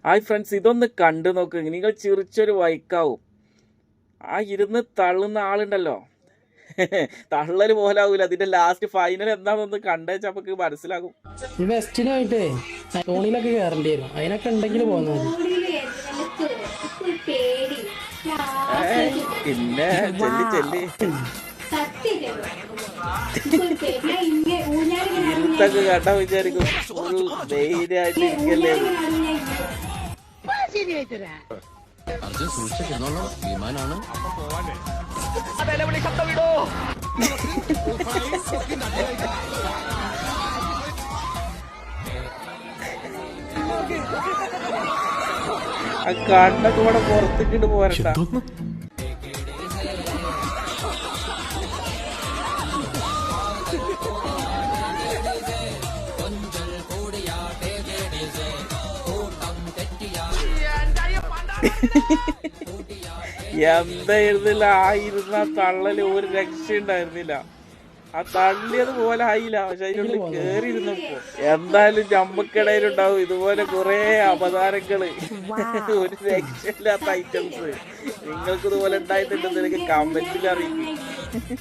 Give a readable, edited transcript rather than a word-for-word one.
Hi friends, ഇതൊന്ന് കണ്ടു നോക്ക്. നിങ്ങൾ ചിരിച്ചൊരു വൈക്കാവും. ആ ഇരുന്ന് തള്ളുന്ന ആളുണ്ടല്ലോ, തള്ളല് പോലാവൂല. അതിന്റെ ലാസ്റ്റ് ഫൈനൽ എന്താണെന്നൊന്ന് കണ്ടേച്ച് നമുക്ക് മനസ്സിലാകും. ഈ വെസ്റ്റിനായിട്ടേ തോണിയിലൊക്കെ കയറേണ്ടി വരും. അതിനൊക്കെ ഉണ്ടെങ്കിൽ പോകുന്നത് പിന്നെ ചെല്ലി ചെല്ലി ഇരുത്തൊക്കെ കേട്ടാ വിചാരിക്കും ഫുൾ ധൈര്യമായിട്ട് ഇരിക്കല്ലേ. വിമാനാണ് ആ കണ്ണൊക്കെ ഇവിടെ പുറത്തേക്കിട്ട് പോരണ്ട. എന്തായിരുന്നില്ല ആ ഇരുന്ന തള്ളല് ഒരു രക്ഷ ഉണ്ടായിരുന്നില്ല. ആ തള്ളിയത് പോലെ ആയില്ല, പക്ഷെ അതിനുള്ളിൽ കേറി ഇരുന്നപ്പോ എന്തായാലും ഞമ്മക്കിടയിലുണ്ടാവും ഇതുപോലെ കുറെ അവതാരങ്ങള്, ഒരു രക്ഷയില്ലാത്ത ഐറ്റംസ്. നിങ്ങൾക്ക് ഇതുപോലെ ഉണ്ടായിട്ടുണ്ടെന്ന് എനിക്ക് കമന്റിൽ അറിയിക്കും.